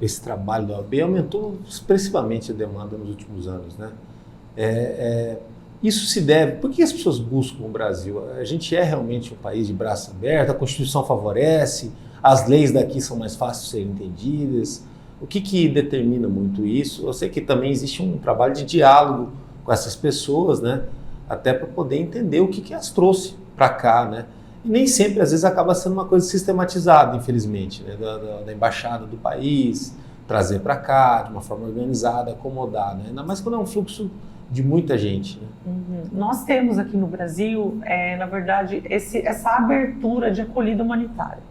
esse trabalho da OAB, aumentou expressivamente a demanda nos últimos anos, né? Isso se deve... Por que as pessoas buscam o Brasil? A gente é realmente um país de braço aberto, a Constituição favorece, as leis daqui são mais fáceis de serem entendidas. O que determina muito isso? Eu sei que também existe um trabalho de diálogo com essas pessoas, né? Até para poder entender o que as trouxe para cá, né? E nem sempre, às vezes, acaba sendo uma coisa sistematizada, infelizmente, né? Da embaixada do país, trazer para cá de uma forma organizada, acomodada, né? Ainda mais quando é um fluxo de muita gente, né? Uhum. Nós temos aqui no Brasil, na verdade, essa abertura de acolhida humanitária.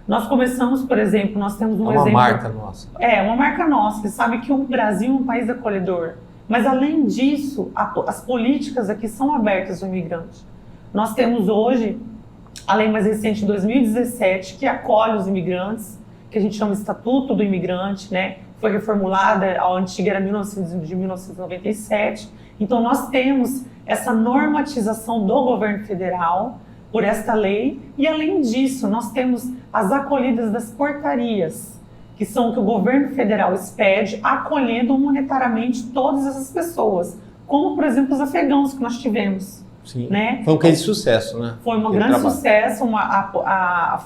Nós começamos, por exemplo, nós temos um exemplo... É uma marca nossa. Uma marca nossa. Você sabe que o Brasil é um país acolhedor. Mas, além disso, as políticas aqui são abertas ao imigrante. Nós temos hoje a lei mais recente de 2017, que acolhe os imigrantes, que a gente chama de Estatuto do Imigrante, né? Foi reformulada, a antiga era de 1997. Então, nós temos essa normatização do governo federal por esta lei. E, além disso, nós temos as acolhidas das portarias, que são o que o governo federal expede, acolhendo monetariamente todas essas pessoas, como, por exemplo, os afegãos que nós tivemos. Sim. Né? Foi um case de sucesso, né? Foi um grande sucesso,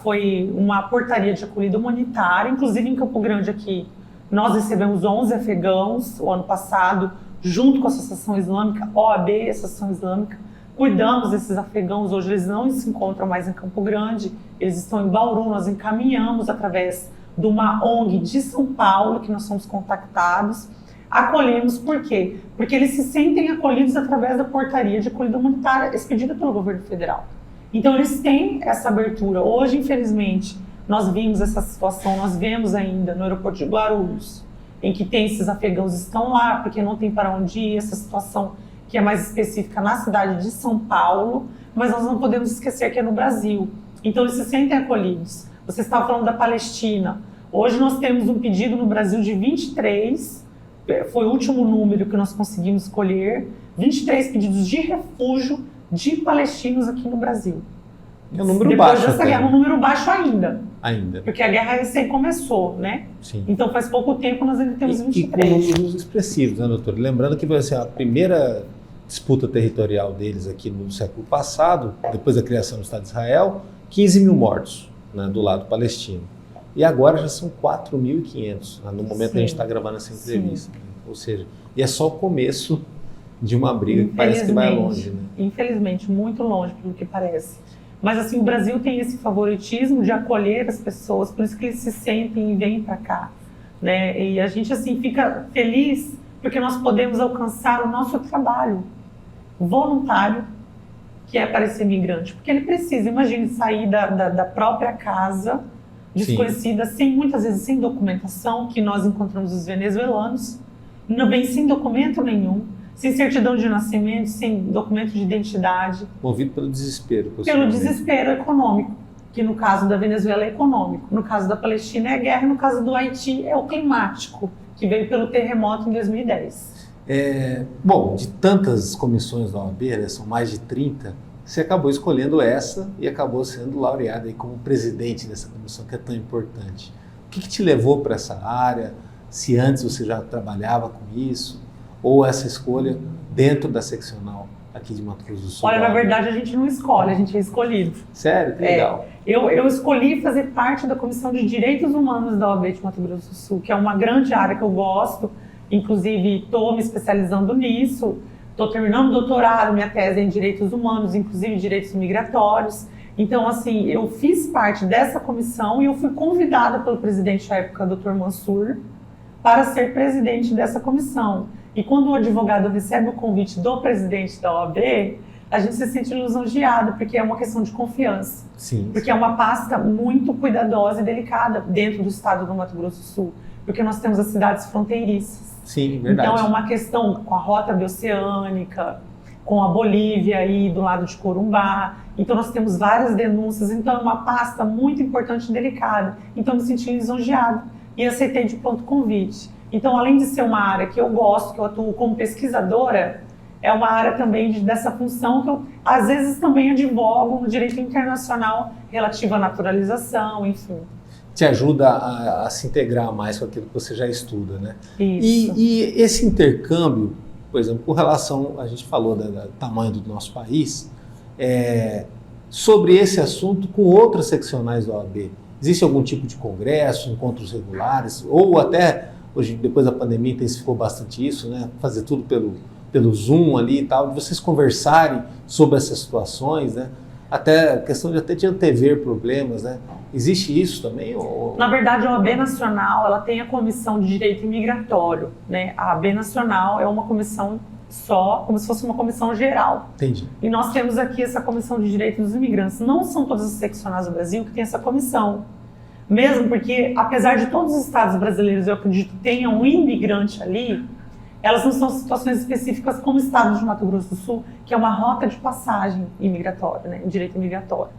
foi uma portaria de acolhida humanitária, inclusive em Campo Grande aqui. Nós recebemos 11 afegãos o ano passado, junto com a Associação Islâmica, OAB, Associação Islâmica. Cuidamos desses afegãos, hoje eles não se encontram mais em Campo Grande, eles estão em Bauru, nós encaminhamos através de uma ONG de São Paulo, que nós somos contactados. Acolhemos, por quê? Porque eles se sentem acolhidos através da portaria de acolhida humanitária expedida pelo governo federal. Então, eles têm essa abertura. Hoje, infelizmente, nós vimos essa situação, nós vemos ainda no aeroporto de Guarulhos, em que tem esses afegãos estão lá, porque não tem para onde ir, essa situação que é mais específica na cidade de São Paulo, mas nós não podemos esquecer que é no Brasil. Então, eles se sentem acolhidos. Você estava falando da Palestina. Hoje nós temos um pedido no Brasil de 23, foi o último número que nós conseguimos escolher, 23 pedidos de refúgio de palestinos aqui no Brasil. É um número baixo. Depois dessa guerra, um número baixo ainda. Ainda. Porque a guerra recém começou, né? Sim. Então faz pouco tempo nós ainda temos 23. E com números expressivos, né, doutor? Lembrando que assim, a primeira disputa territorial deles aqui no século passado, depois da criação do Estado de Israel, 15 mil mortos, né, do lado palestino. E agora já são 4.500, né, no momento que a gente está gravando essa entrevista. Né? Ou seja, e é só o começo de uma briga que parece que vai longe. Né? Infelizmente, muito longe pelo que parece. Mas assim, o Brasil tem esse favoritismo de acolher as pessoas, por isso que eles se sentem e vêm para cá. Né? E a gente assim, fica feliz porque nós podemos alcançar o nosso trabalho voluntário, que é para esse imigrante. Porque ele precisa, imagine, sair da própria casa, desconhecida, muitas vezes sem documentação, que nós encontramos os venezuelanos, não vem sem documento nenhum, sem certidão de nascimento, sem documento de identidade. Movido pelo desespero. Pelo desespero econômico, que no caso da Venezuela é econômico, no caso da Palestina é a guerra, no caso do Haiti é o climático, que veio pelo terremoto em 2010. Bom, de tantas comissões da OAB, né, são mais de 30, você acabou escolhendo essa e acabou sendo laureada aí como presidente dessa comissão que é tão importante. O que te levou para essa área? Se antes você já trabalhava com isso? Ou essa escolha dentro da seccional aqui de Mato Grosso do Sul? Olha, na verdade a gente não escolhe, a gente é escolhido. Sério? Que legal. Eu escolhi fazer parte da Comissão de Direitos Humanos da OAB de Mato Grosso do Sul, que é uma grande área que eu gosto, inclusive estou me especializando nisso. Estou terminando o doutorado, minha tese é em Direitos Humanos, inclusive Direitos Migratórios. Então, assim, eu fiz parte dessa comissão e eu fui convidada pelo presidente à época, Dr. Mansur, para ser presidente dessa comissão. E quando o advogado recebe o convite do presidente da OAB, a gente se sente lisonjeado, porque é uma questão de confiança. Sim. Porque é uma pasta muito cuidadosa e delicada dentro do estado do Mato Grosso do Sul, porque nós temos as cidades fronteiriças. Sim, verdade. Então é uma questão com a rota bioceânica, com a Bolívia aí do lado de Corumbá. Então nós temos várias denúncias, então é uma pasta muito importante e delicada. Então eu me senti lisonjeada e aceitei de pronto convite. Então, além de ser uma área que eu gosto, que eu atuo como pesquisadora, é uma área também dessa função que eu, às vezes, também advogo no direito internacional relativo à naturalização, enfim. te ajuda a se integrar mais com aquilo que você já estuda, né? Isso. E esse intercâmbio, por exemplo, com relação, a gente falou do tamanho do nosso país, sobre esse assunto com outras seccionais da OAB, existe algum tipo de congresso, encontros regulares, ou até, hoje, depois da pandemia, intensificou bastante isso, né? Fazer tudo pelo Zoom ali e tal, de vocês conversarem sobre essas situações, né? Até a questão de antever problemas, né? Existe isso também? Ou... Na verdade, a OAB Nacional, ela tem a Comissão de Direito Imigratório, né? A OAB Nacional é uma comissão só, como se fosse uma comissão geral. Entendi. E nós temos aqui essa Comissão de Direito dos Imigrantes. Não são todas as seccionais do Brasil que têm essa comissão. Mesmo porque, apesar de todos os estados brasileiros, eu acredito, tenham um imigrante ali, elas não são situações específicas como o estado de Mato Grosso do Sul, que é uma rota de passagem imigratória, né? Direito imigratório.